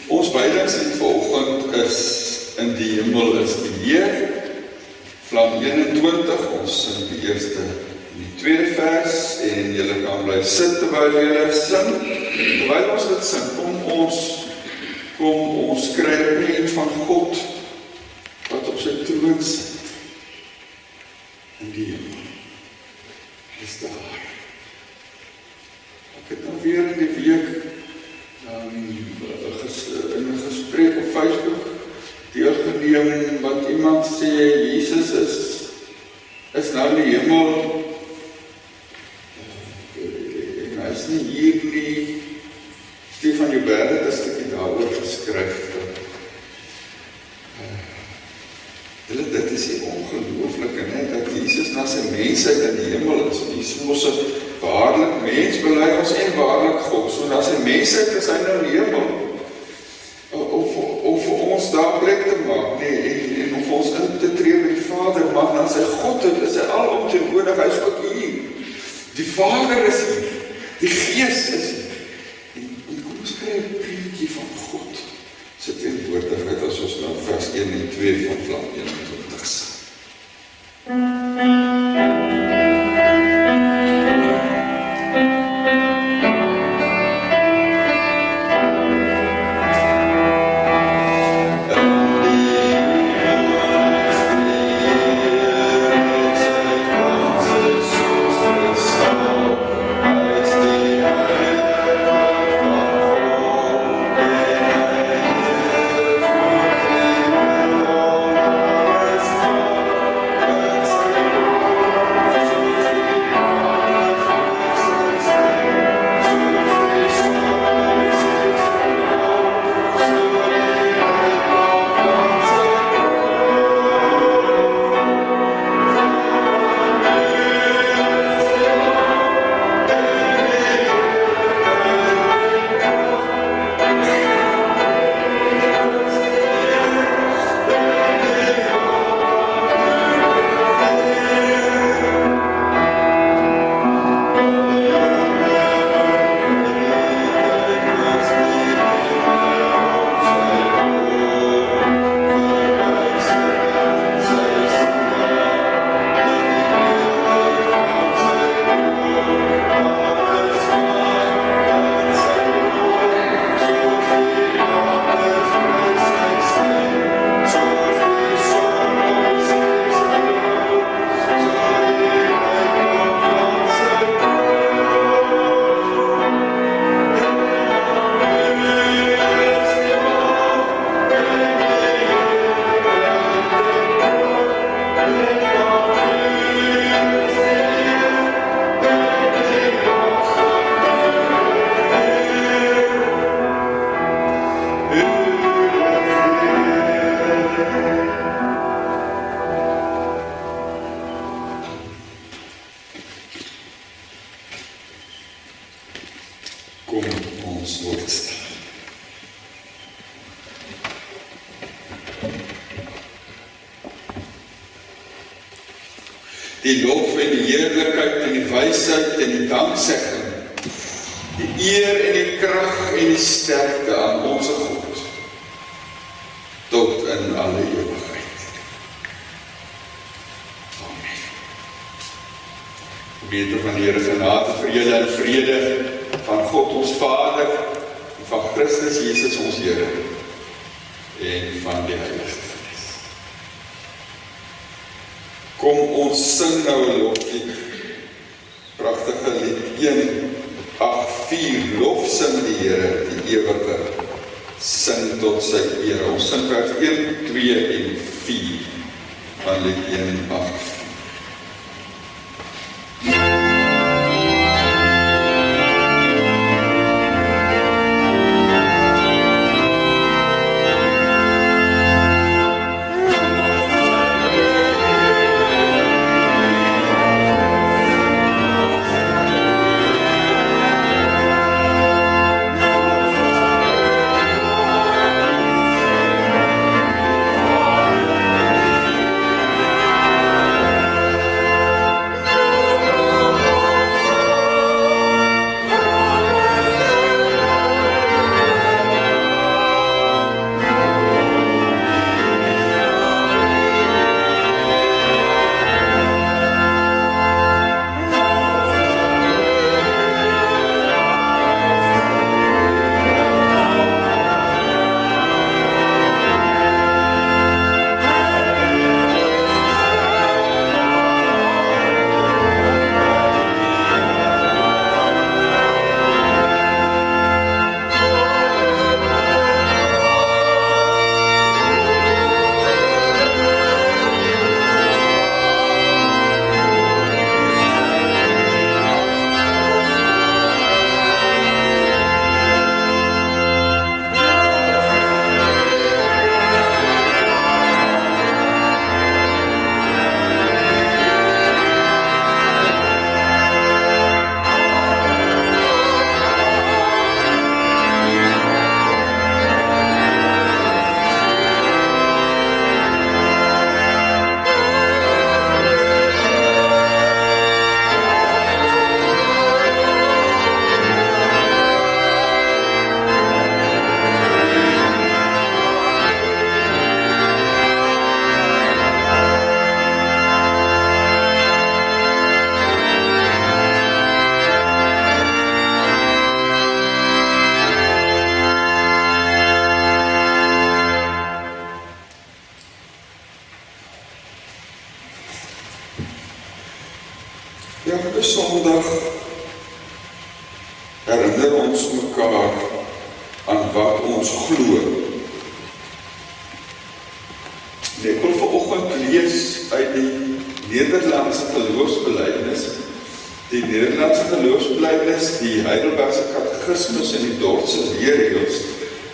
Ons bydingslied vanoggend is In die hemel is die Heer, Vlam 21, ons sing die eerste en die tweede vers, en julle kan bly sit terwyl julle sing. Terwyl ons dit sing, kom ons kry 'n prent van God, wat op sy troon sit, in die hemel. Is daar. Ek het nou weer in die week, in 'n gesprek op Facebook deelgeneem wat iemand sê Jesus is nou in die hemel en hy is nie hier nie. Stefan Joubert het 'n stukkie daaroor geskryf. Dit is die ongelooflike, dat Jesus na sy mensheid in die hemel is. Jesus mos 'n waarlik mens bely ons en waarlik God. So na sy mensheid is hy nou in die hemel. Om vir ons daar plek te maak, en om vir ons in te tree by die Vader, maar na sy Godheid is hy alomteenwoordig, hy is ook hier. Die Vader is hier, die Gees is hier. En kom ons kry 'n prentjie van God se teenwoordigheid as ons nou vers 1 en 2 van Vlam 21 sing. Die lof en die heerlikheid en die wysheid en die danksegging, die eer en die krag en die sterkte aan ons God, tot in alle ewigheid. Amen. Gebede van die Here genade vir julle en vrede van God ons Vader, en van Christus Jesus ons Here, en van die Heilige Gees. Kom ons sing nou 'n loflied, pragtige lied 184, lof sing die Here, die ewige, sing tot sy eer. Ons sing vers 1, 2 en 4 van lied 184. Elke Sondag herinner ons mekaar aan wat ons glo. Ek wil vanoggend lees uit die Nederlandse geloofsbelijdenis. Die Nederlandse geloofsbelijdenis, die Heidelbergse Katekismus en die Dordtse leerreëls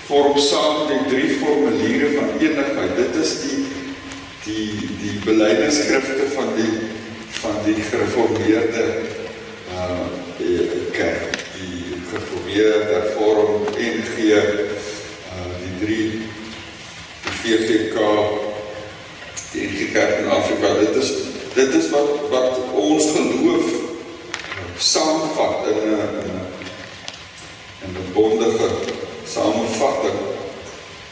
vorm saam die 3 formuliere van enigheid. Dit is die belijdenisskrifte van die gereformeerde kerk, die gereformeerde vorm, NG, die VGK, die NG Kerk in Afrika. Dit is wat ons geloof saamvat in 'n bondige samenvatting.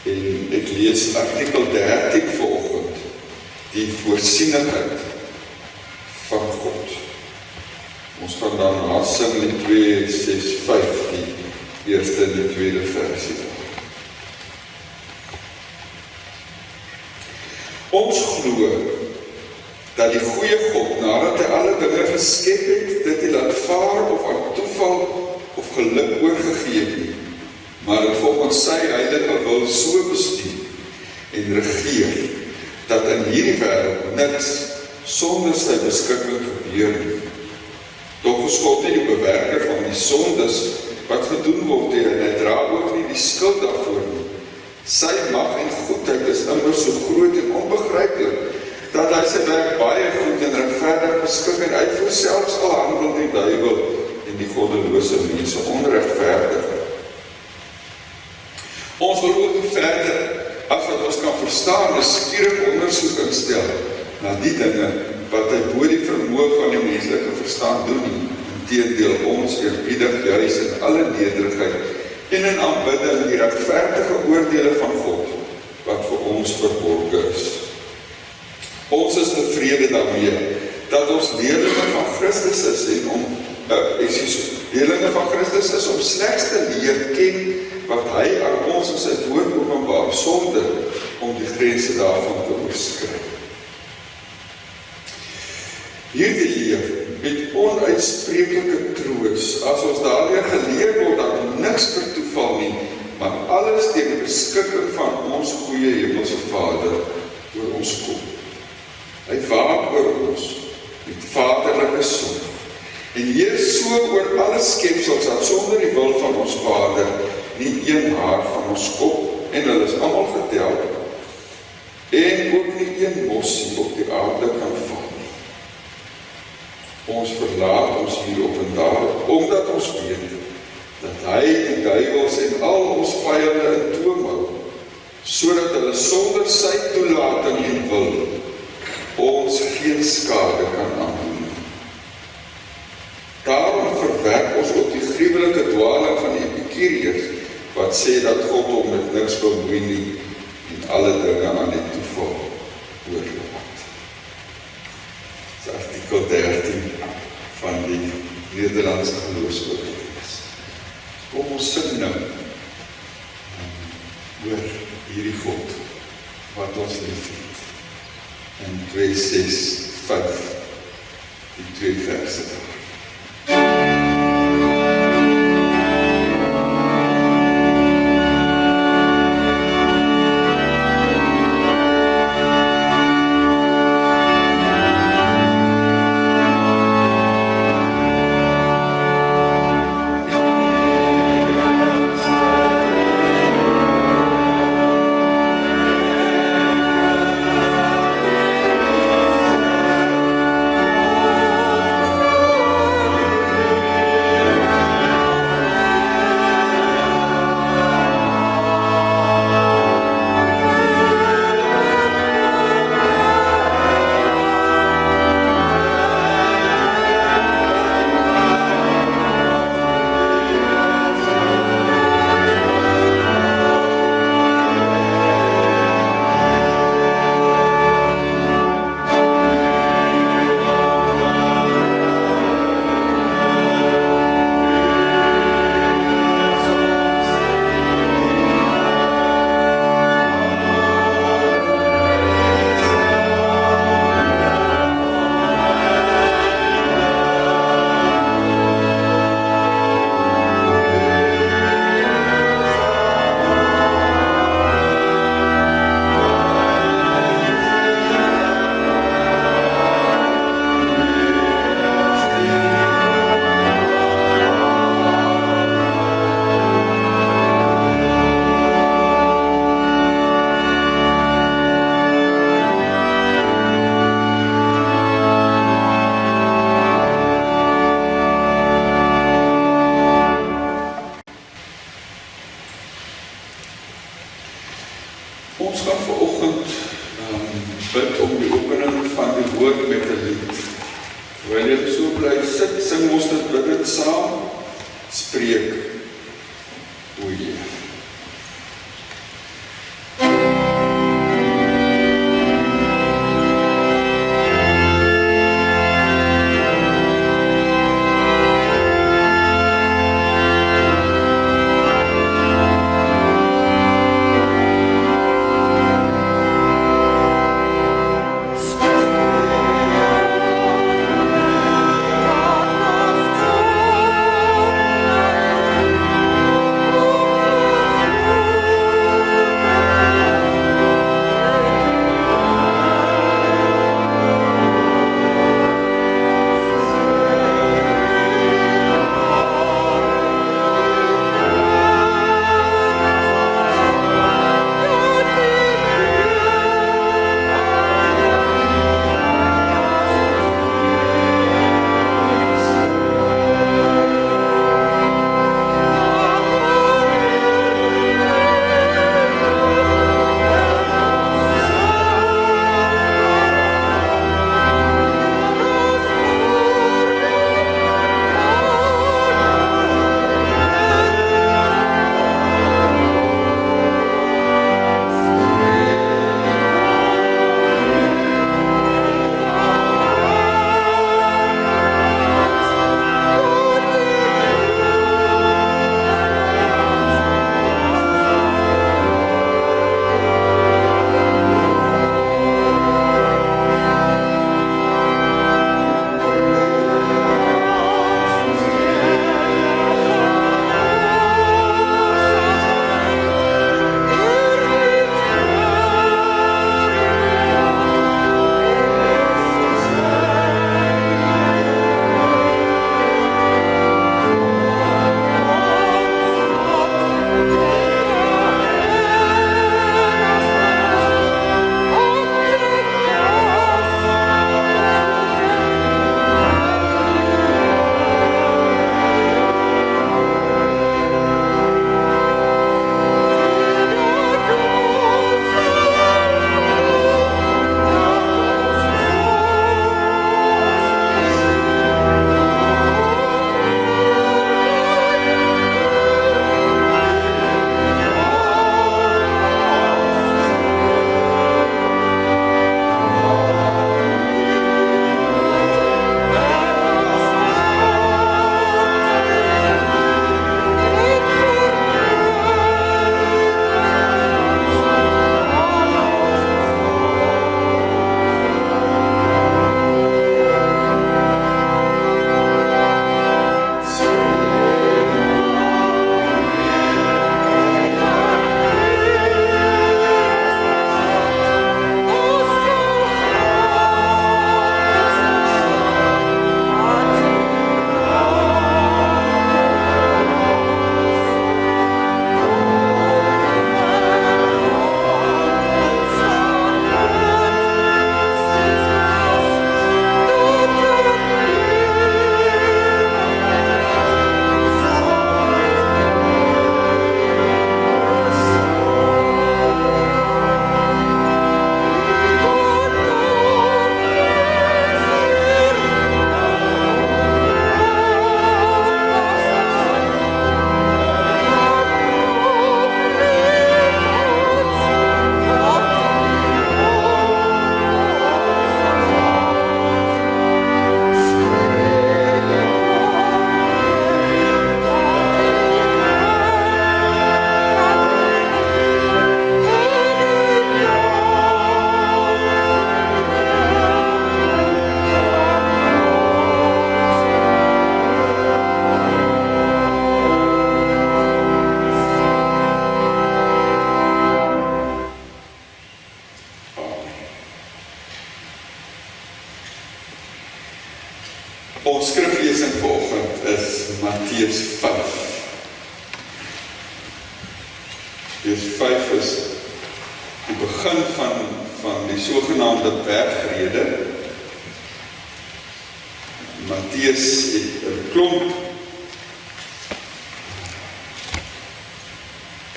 En ek lees artikel 13 vanoggend, die voorsienigheid van God. Ons gaan daarna sing die 2, 6, 5, die eerste en die tweede versie. Ons glo dat die goeie God, nadat hy alle dinge geskep het, dit hy laat vaar of aan toeval of geluk oorgegee nie, maar het volgens sy heilige wil so bestuur en regeer, dat in hierdie wêreld niks sonder sy beskikking gebeur nie. Tog is God nie die bewerker van die sondes wat gedoen word en hy dra ook nie die skuld daarvoor nie. Sy mag en goedheid is immer so groot en onbegryplik, dat hy sy werk baie goed en regverdig beskik en uitvoer, selfs al handel die duiwel en die goddelose mense onregverdig. Ons wil ook verder, as wat ons kan verstaan, 'n skierig ondersoek instel na die dinge wat hy bo die vermoë van die menslike verstand doen nie. Inteendeel, ons eerbiedig juis in alle nederigheid en in aanbidding die regverdige oordeele van God, wat vir ons ons verborge is. Ons is tevrede daarmee dat ons leerlinge van Christus is leerlinge van Christus is om slegs te leer ken wat hy aan ons in sy woord openbaar, sonder om die grense daarvan te oorskry. Hierdie leer met onuitspreeklike troos, as ons daardeur geleer word dat niks per toeval nie, maar alles deur die beskikking van ons goeie hemelse Vader oor ons kom. Hy waak oor ons met vaderlike sorg en heers so oor alle skepsels dat sonder die wil van ons Vader nie een haar van ons kop, en hulle is almal getel, en ook nie een mossie op die aarde kan val nie. Ons verlaat ons hier op en daar, omdat ons weet dat hy die duivels en al ons vyande in toom hou, sodat hulle sonder sy toelating en wil ons geen skade kan aandoen. Daarom verwerk ons ook die gruwelike dwaling van die Epikuriërs, wat sê dat God hom met niks bemoei nie en alle dinge aan die toeval oorlaat. Dit is artikel 13 van die Nederlandse geloofsbelijdenis. Kom ons sing nou oor hierdie God wat ons liefhet. In 2, 6, 5, die 2 verse daar. Ons gaan vanoggend bid om die opening van die woord met 'n lied. Terwyl jy so bly sit, sing ons dit saam, spreek, o Heer. Oh Ons skriflesing vanoggend is Matteus 5. Matteus 5 is die begin van die sogenaamde bergrede. Matteus het 'n klomp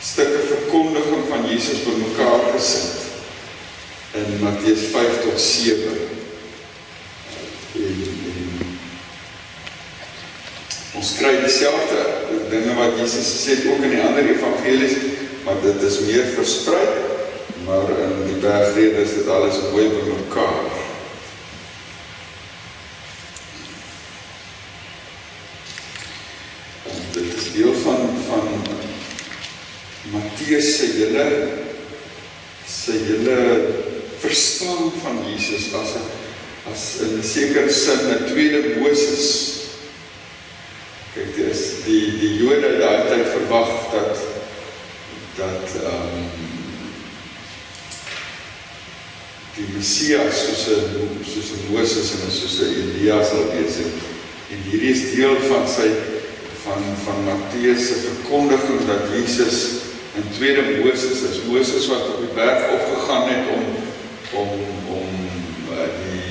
stukke verkondiging van Jesus bymekaar gesit in Matteus 5 tot 7. Ons kry dieselfde dinge wat Jesus gesê het ook in die ander evangelies, maar dit is meer versprei, maar in die bergrede is dit alles mooi bymekaar. Dit is deel van Matteus se hele verstaan van Jesus as in 'n sekere sin 'n tweede Moses. Kyk, die Jode het daai tyd verwag dat die Messias soos 'n Moses en soos 'n Elia sal wees. En hierdie is deel van Matteus se verkondiging dat Jesus 'n tweede Moses is. Moses wat op die berg opgegaan het om die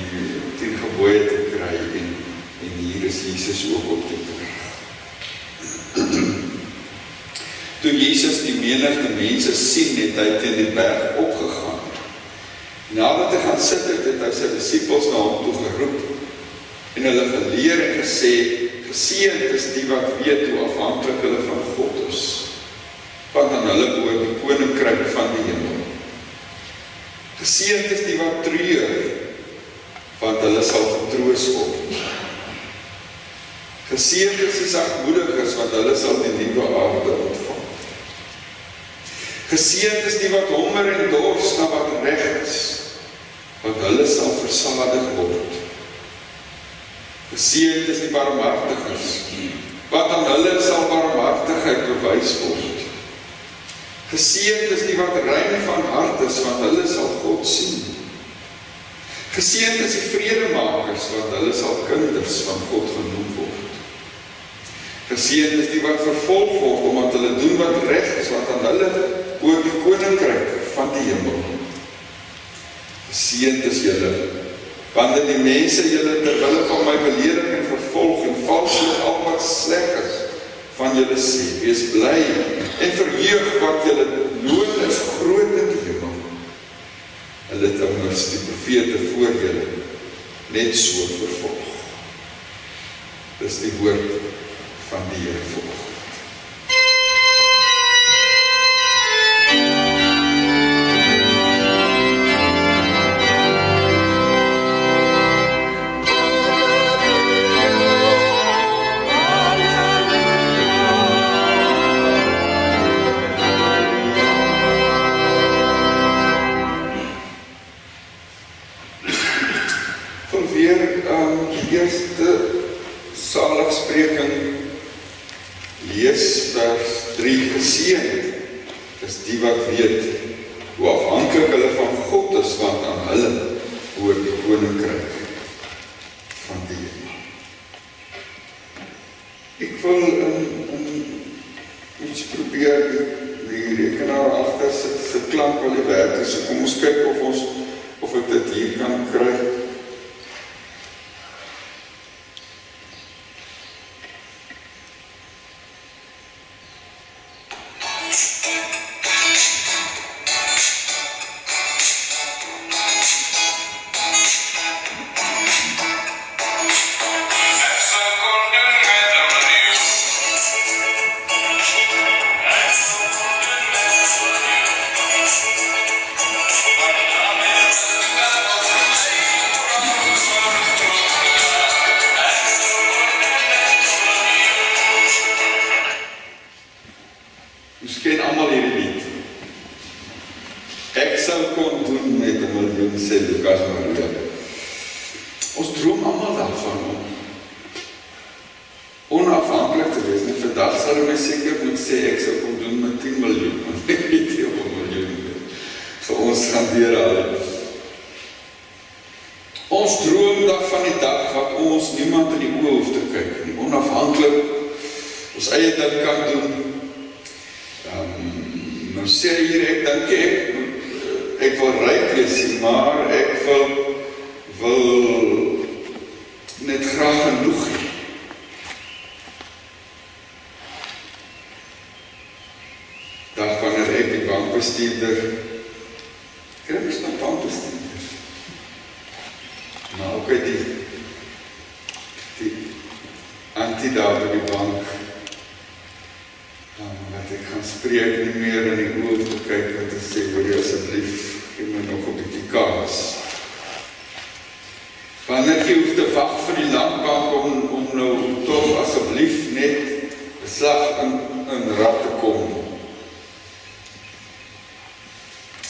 10 gebooie te kry en hier is Jesus ook op die berg. Toe Jesus die menigte mense sien, het hy teen die berg opgegaan. Nadat hy gaan sit het, het hy sy disippels na hom toe geroep en hulle geleer en gesê, geseënd is die wat weet hoe afhanklik hulle van God is, want aan hulle behoort die koninkryk van die hemel. Geseënd is die wat treur, want hulle sal vertroos word. Geseënd is die sagmoediges, want hulle sal die nuwe aarde ontvang. Geseënd is die wat honger en dors na wat reg is, want hulle sal versadig word. Geseënd is die barmhartiges, want aan hulle sal barmhartigheid bewys word. Geseënd is die wat rein van hart is, want hulle sal God sien. Geseënd is die vredemakers, want hulle sal kinders van God genoem word. Geseënd is die wat vervolg word, omdat hulle doen wat reg is, want aan hulle behoort die koninkryk van die hemel. Geseënd is julle, wanneer die mense julle ter wille van my beledig en vervolg en valslik al wat sleg is van julle sê, wees bly en verheug, wat julle loon is groot in die hemel. Hulle het immers die profete voor julle net so vervolg. Dis die woord van die Here vanoggend. Die eerste saligspreking lees vers 3, geseënd is die wat weet hoe afhanklik hulle van God is, want aan hulle behoort die koninkryk van die hemel. Ek wil iets probeer die rekenaar agter se klank wil die werk, so kom ons kyk of ek dit hier kan kry. Ons ken almal hierdie lied. Ek sou kon doen met 'n miljoen, sê Lukas Maria. Ons droom almal daarvan om onafhanklik te wees. En vandag sal my seker moet sê ek sou kon doen met 10 miljoen, want ek weet nie of 'n miljoen vir ons gaan deur al. Ons droom van die dag wat ons niemand in die oë hoef te kyk nie, onafhanklik, ons eie ding kan doen. Nou sê hier, ek dink ek wil ryk wees, maar ek wil net graag genoeg hê. Dan wanneer ek die bankbestuurder, kry ons dan bankbestuurder. Maar ook die antidaad by die bank, dat ek gaan spreek nie meer in die oog te kyk en te sê, wil jy asseblief, gee my nog 'n bietjie kans. Wanneer jy hoef te wag vir die landbank om nou toch asseblief net 'n slag in rad te kom.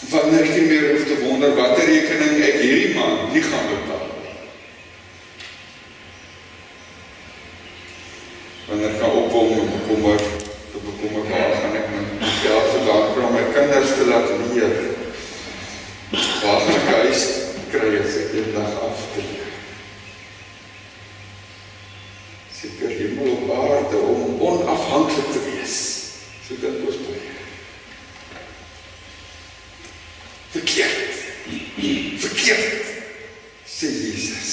Wanneer jy meer hoef te wonder watter rekening ek hierdie maand nie gaan betaal. Wanneer ek kan opkom en bekommer waar gaan ek my geld vandaan kry om my kinders te laat leer. Waar gaan ek huis kry as ek die dag aftree? Seker hemel op aarde om onafhanklik te wees. So dit was baie. Verkeerd, sê Jesus.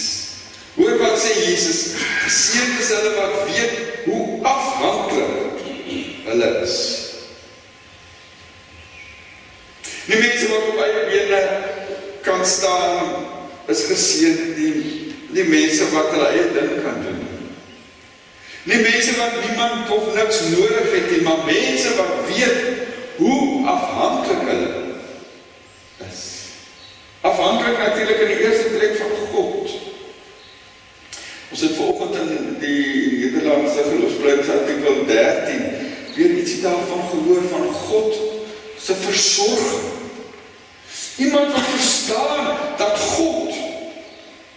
Hoor wat sê Jesus, geseënd is hulle wat weet hoe afhanklik hulle is. Die mense wat op eie bene kan staan, is geseënd, die mense wat hulle eie ding kan doen. Die mense wat niemand of niks nodig het nie, maar mense wat weet hoe afhanklik hulle is. Afhanklik natuurlik in die eerste plek van God. Ons het vanoggend in die Nederlandse geloofsblydsartikel 13 weer ietsie daarvan gehoor van God se versorging. Iemand wat verstaan dat God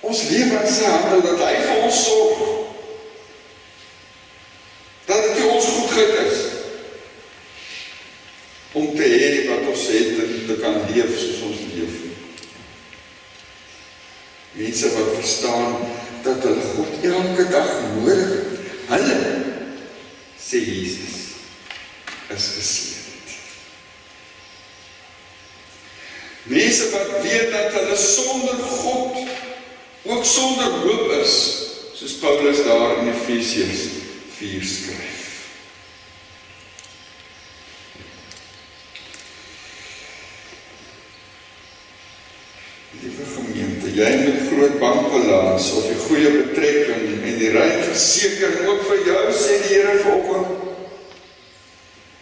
ons lewe in sy hande, dat hy vir ons sorg. Dat dit nie ons goedheid is om te hê wat ons het en te kan leef soos ons leef. Mense wat verstaan dat hulle God elke dag nodig het. Hulle, sê Jesus, is geseënd. Mense wat weet dat hulle sonder God ook sonder hoop is, soos Paulus daar in Efesiërs 4 skryf. Liewe gemeente, jy met groot bankbalans of die goeie betrekking en die rein versekering ook vir jou, sê die Here vanoggend,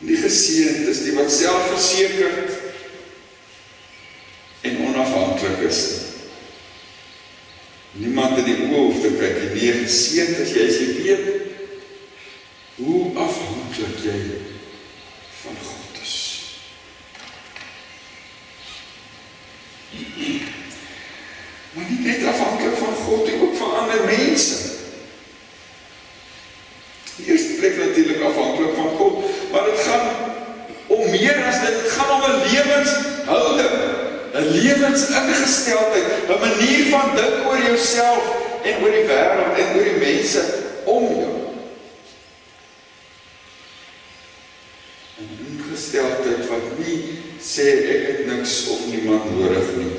nie geseënd is die wat selfversekerd en onafhanklik is. Niemand in die oë hoef te kyk, nie geseënd is jy as jy weet hoe afhanklik jy van God is. Maar nie net afhanklik van God, maar ook van ander mense. Die eerste plek natuurlik afhanklik van God, maar dit gaan om meer as dit, dit gaan om 'n lewenshouding, 'n lewensingesteldheid, 'n manier van dink oor jouself en oor die wêreld en oor die mense om jou. 'n ingesteldheid wat nie sê ek het niks of niemand nodig nie.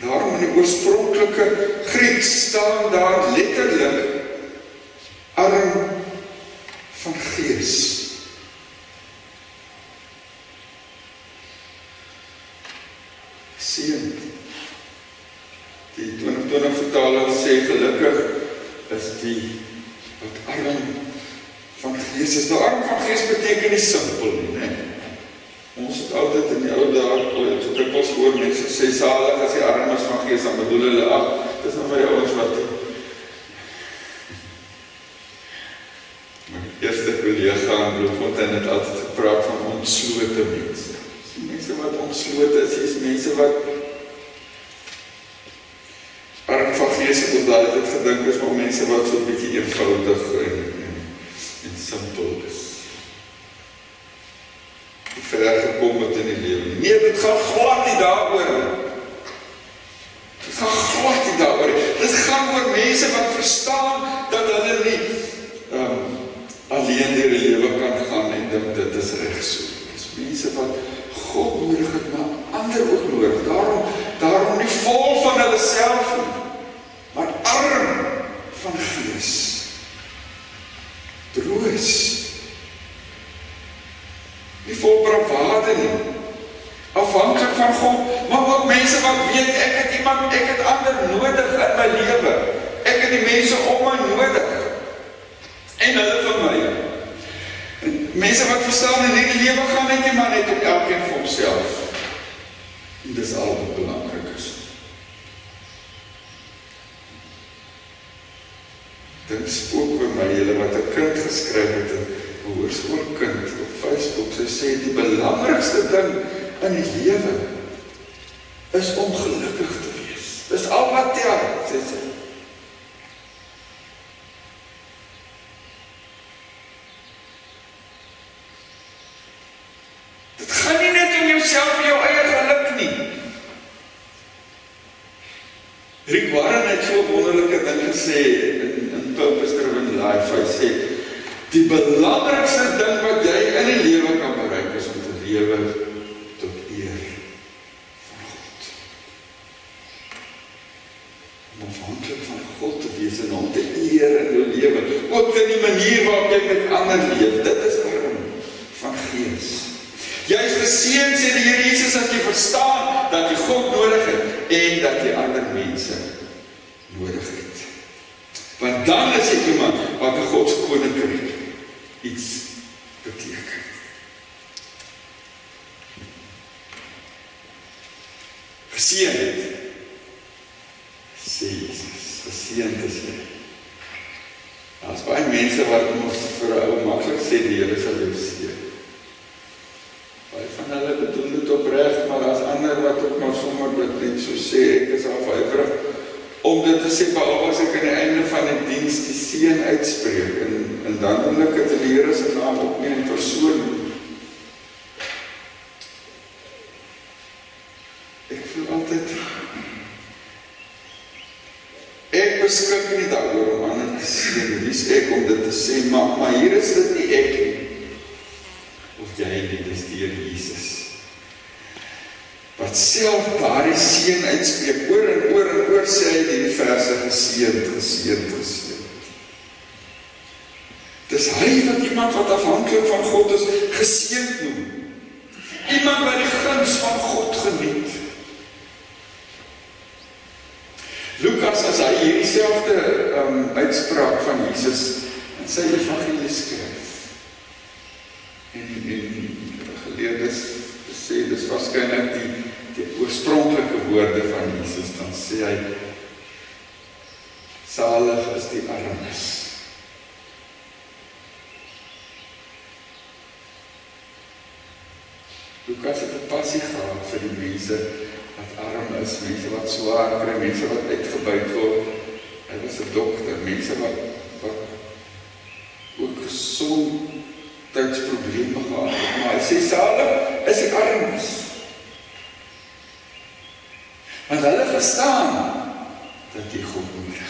Daarom in die oorspronklike Grieks staan daar letterlik arm van gees. Seënd. Die 2020 vertaling sê gelukkig is die wat arm van gees is. Nou arm van gees beteken nie simpel nie, né? Ons het altyd in die ou dae, so dikwels hoor mense sê salig as die arm is van gees, dan bedoel hulle, ag, dis nou vir die ouens wat my eerste kollega in Bloemfontein het altyd gepraat van ontslote mense. Die mense wat ontslote is mense wat arm van gees het ons daar het gedink is, maar mense wat so 'n bietjie eenvoudig en simpel is. Die ver gekom het in die lewe. Nee, dit gaan glad nie daaroor. Dit gaan glad nie daaroor. Dit gaan oor mense wat verstaan dat hulle nie alleen deur die lewe kan gaan en dink dit is reg so. Dis mense wat God nodig het, maar ander ook nodig. Daarom nie vol van hulle self nie, maar arm van gees. Troos. Nie vol bravade nie. Afhanklik van God, maar ook mense wat weet, ek het ander nodig in my lewe. Ek het die mense om my nodig. En hulle van my. Mense wat verstaan in die lewe gaan net nie maar net op elkeen vir homself. En dis al wat belangrik is. Dink spook by my, julle wat 'n kind geskryf het, 'n hoërskoolkind op Facebook, sy sê die belangrikste ding in die lewe is om gelukkig te wees. Dis al wat tel, sê sy. Dit gaan nie net om jouself en jou eie geluk nie. Rick Warren het so wonderlike ding gesê in Purpose Driven Life. Hy sê, die belangrikste ding wat jy in die lewe kan bereik is om te lewe tot eer van God. Om afhanklik van God te wees en om te eer in jou lewe. Ook in die manier waarop jy met ander leef. Dit is arm van gees. Jy is geseën, sê die Here Jesus, as jy verstaan dat jy God nodig het en dat jy ander mense nodig het. Want dan is jy iemand wat in God se koninkryk iets beteken. Geseënd, sê Jesus, geseënd is jy. Daar's baie mense wat ons vir 'n ou maklik sê die Here sal jou seën. Baie van hulle bedoel dit opreg, maar daar's ander wat ook maar sommer dit net so sê, ek is afwywerig om dit te sê, behalwe as ek aan die einde van die diens die seën uitspreek, en dan wil ek dit in die Here se naam ook nie in persoon. Ek voel altyd, ek beskik nie daaroor om ander te seën, wie is ek om dit te sê, maar hier is dit nie ek nie. Of jy nie, dis die Here Jesus. Wat self daardie seën uitspreek, oor en oor sê hy die verse geseënd. Dis hy wat iemand wat afhanklik van God is, geseënd noem. Iemand wat die guns van God geniet. Lukas, as hy hierdie selfde uitspraak van Jesus in sy evangelie skryf, en geleerdes sê, dis waarskynlik die oorspronklike woorde van Jesus, dan sê hy, salig is die armes. Lukas het 'n passie gehad vir die mense wat arm is, mense wat swaar kry, mense wat uitgebuit word. Hy was 'n dokter, mense wat ook gesondheidsprobleme gehad het, maar hy sê salig is die armes. Want hulle verstaan dat jy God nodig het.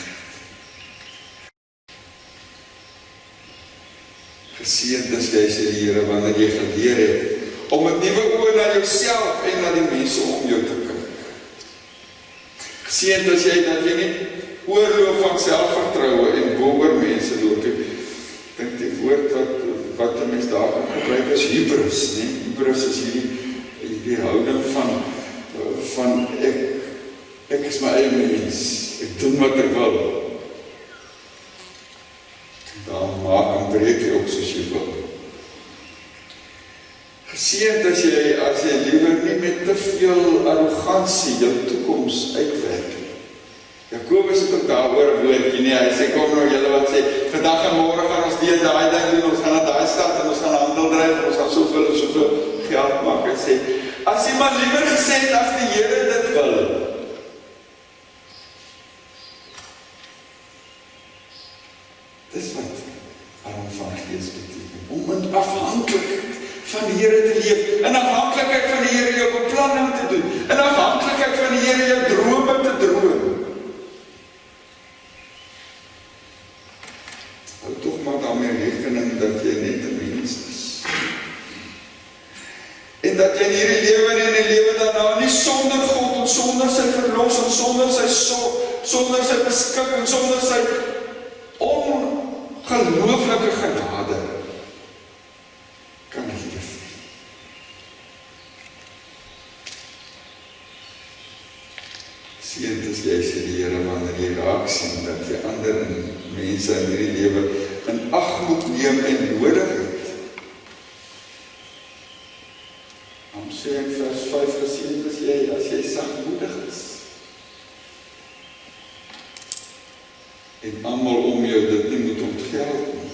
Geseënd is jy, sê die Here, wanneer jy geleer het om met nuwe oë na jouself en na die mense om jou te kyk. Geseënd is jy dat jy nie oorloop van selfvertroue en bo oor mense loop. Ek dink die woord wat 'n mens daar kan gebruik is hubris, nee? Hubris is hierdie houding van ek is my eie mens, ek doen wat ek wil. Dan maak en breek jy ook soos jy wil. Geseënd as jy liewer nie met te veel arrogansie jou toekoms uitwerk nie. Jakobus het ook daaroor 'n woordjie, nee, hy sê, kom nou julle wat sê, vandag en môre gaan ons die en daai ding doen, ons gaan na daai stad en ons gaan handel dryf en ons gaan soveel en soveel geld maak. Hy sê, as jy maar liewer gesê het as die Here dit wil. Dis wat arm van gees beteken, om in afhanklikheid van die Here te leef, in afhanklikheid van die Here jou beplanning te doen, in afhanklikheid van die Here jou drome te droom. sonder God en sonder sy verlossing, sonder sy sorg, sonder sy beskikking, sonder sy ongelooflike genade kan leef nie. Seend is jy, sê die Here, wanneer jy raak sien dat jy ander mense in hierdie lewe in ag moet neem en nodig het. Dan sê in vers 5, geseend is jy as jy sagmoedig is. En almal om jou dit nie moet ontgeld nie.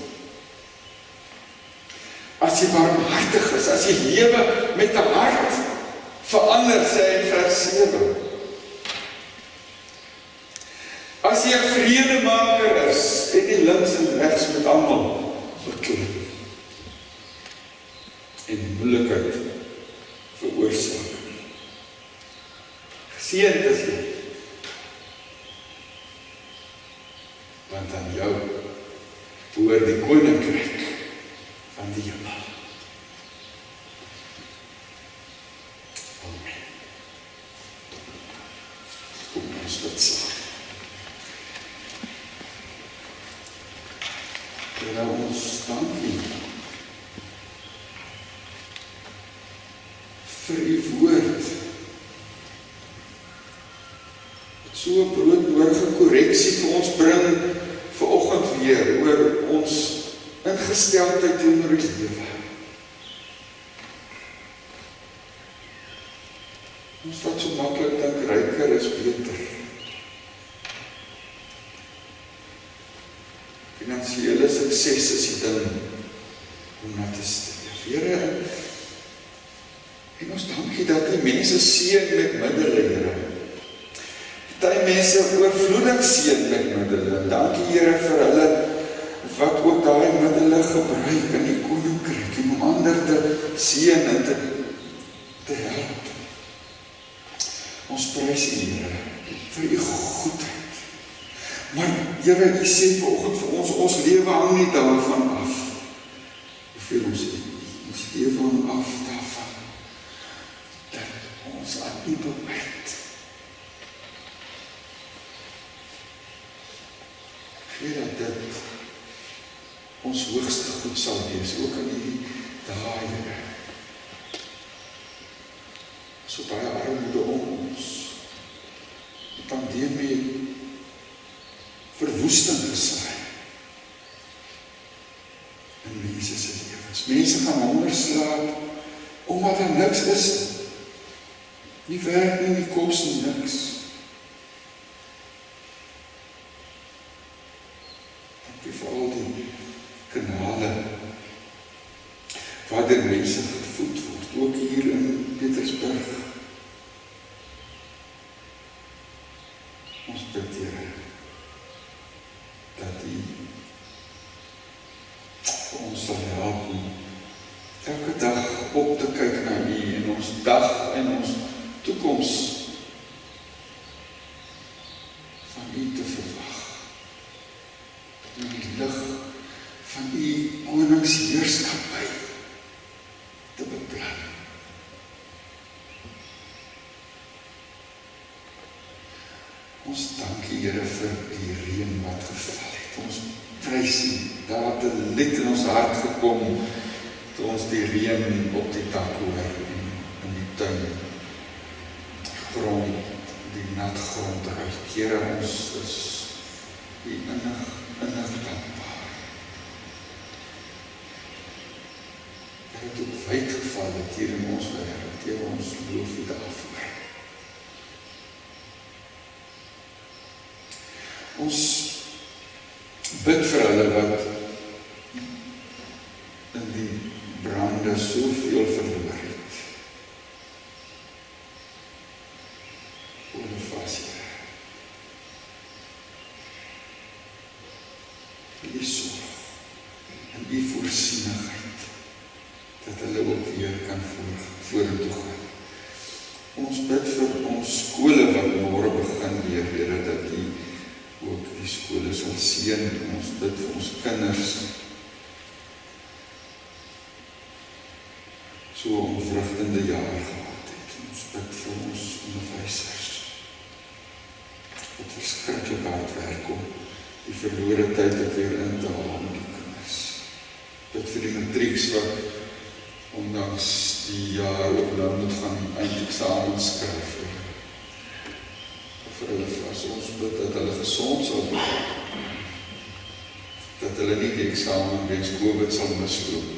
As jy barmhartig is, as jy lewe met 'n hart verander, sê in vers 7. As jy 'n vredemaker is en nie links en regs met almal beklei en moeilikheid veroorsaak. Geseend is jy, want aan jou behoort die koninkryk van die hemel. Amen. Kom ons bid saam. Here, ons dankie vir u woord. Wat so 'n broodnodige korreksie vir ons bring vanoggend weer oor ons ingesteldheid teenoor die lewe. Ons wat so maklik dink ryker is beter. Finansiële sukses is die ding om na te streef. Here, en ons dankie dat die mense seën met middele, Here. Dat die mense oorvloedig seën met middele. Dankie, Here, vir hulle wat ook daai middele gebruik in die koninkryk en om ander te seën en te help. Ons prys u, Here, vir u goedheid. Maar Here, u sê vanoggend vir ons lewe hang nie daarvan af. Hoeveel ons lewe hang af daarvan dat ons aan u behoort. Gee dat dit ons hoogste goed sal wees, ook in die dae, Here. So baie armoede om ons. Die pandemie verwoesting gesaai in mense se lewens. Mense gaan honger slaap omdat daar niks is. Nie werk nie, nie kos nie, niks. Dankie vir al die kanale waar die mense gevoed word, ook hier in Petersburg. Ons bid, Here, dat u vir ons sal help om elke dag op te kyk na u en ons dag en ons toekoms van u te verwag. In die lig van u koningsheerskappy te beplan. Ons dank u, Here, vir die reën wat geval het. Ons prys u, daar het 'n lied in ons hart gekom toe ons die reën op die dak hoor en in die tuin grond, die nat grond ruik. Here, ons is u innig dankbaar. Het ook wyd geval het hier in ons wêreld. Here, ons loof u daarvoor. Ons bid vir hulle wat in die brande soveel verloor het. Olifas, Here. U sorg en u voorsienigheid dat hulle ook weer kan vorentoe gaan. Ons bid vir ons skole wat môre begin weer, Here, dat u ook die skole sal seën. Ons bid vir ons kinders so 'n onvrugtende jaar gehad het. Ons Ons bid vir ons onderwysers, wat verskriklik hard werk om die verlore tyd ook weer in te haal met die kinders. Bid vir die matrieks wat ondanks die jaar ook nou moet gaan eindeksamens skryf. Vir hulle, as ons bid dat hulle gesond sal word, dat hulle nie die eksamen weens COVID sal misloop.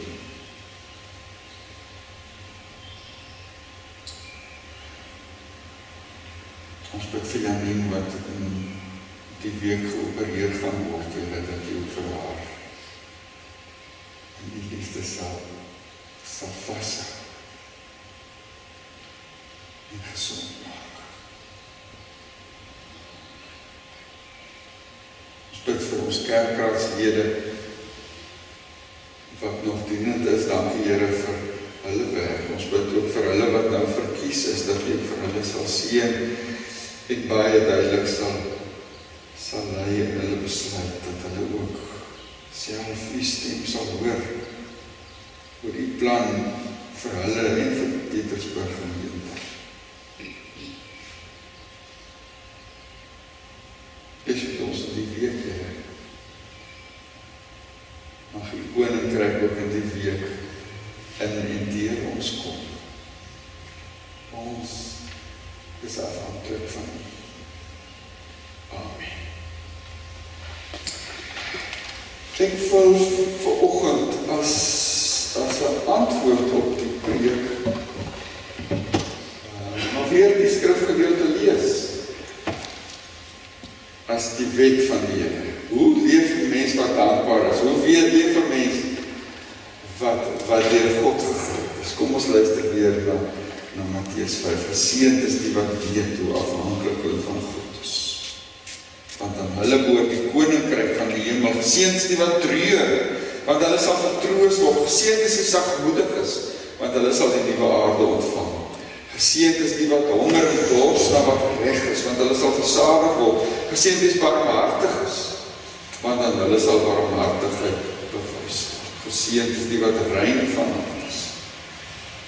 Ons bid vir Janine wat in die week geopereer gaan word, Here, dat jy ook vir haar en die liefde sal vashou en gesond maak. Ons bid vir ons kerkraadslede wat nog dienend is, dankie Here vir hulle werk. Ons bid ook vir hulle wat nou verkies is, dat jy vir hulle sal seën en baie duidelik sal lei in hulle besluit, dat hulle ook self die stem sal hoor oor die plan vir hulle en vir Pietersburg gemeente. Is met ons in die week, Here. Mag die koninkryk ook in die week in en deur ons kom. Ons is afhanklik van U. Amen. Ek wil vanoggend as 'n antwoord op die preek maar weer die skrifgedeelte lees as die wet van die Here. Hoe leef die mens wat dankbaar is? Hoe leef 'n mens wat deur God gegryp is? Kom ons luister weer na Matteus 5. Geseënd is die wat weet hoe afhanklik hulle van God is, want aan hulle behoort die koninkryk van die hemel. Geseënd is die wat treur, want hulle sal vertroos word. Geseënd is die sagmoediges, want hulle sal die nuwe aarde ontvang. Geseënd is die wat honger en dors na wat reg is, want hulle sal versadig word. Geseënd is barmhartiges, want aan hulle sal barmhartigheid bewys word. Geseënd is die wat rein van hart is,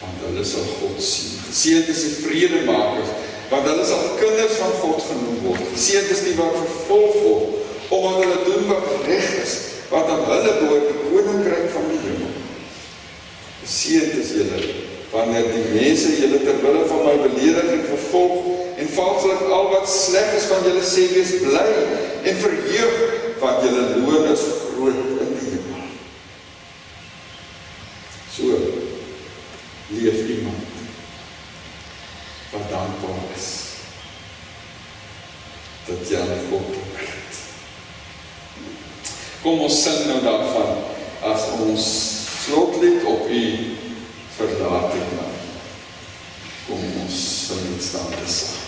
want hulle sal God sien. Geseënd is die vredemakers, want hulle sal kinders van God genoem word. Geseënd is die wat vervolg word, omdat hulle doen wat reg is, want aan hulle behoort die koninkryk van die hemel. Geseënd is julle, wanneer die mense julle ter wille van my beledig en vervolg, en valslik al wat sleg is van julle sê, wees bly en verheug, want julle loon is groot in die hemel. So leef iemand wat dankbaar is, dat jy aan God behoort. Kom ons sing nou daarvan, as ons slotlied op U verlaat het my. Kom ons sing dit staan te saam.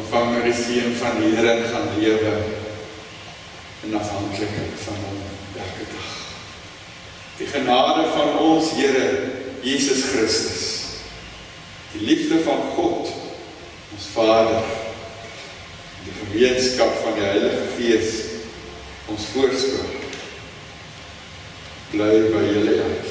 ontvang nou die seën van die Here en gaan lewe in afhanklikheid van hom elke dag. Die genade van ons Here Jesus Christus, die liefde van God, ons Vader, die gemeenskap van die Heilige Gees, ons voorspoed, bly by julle elkeen.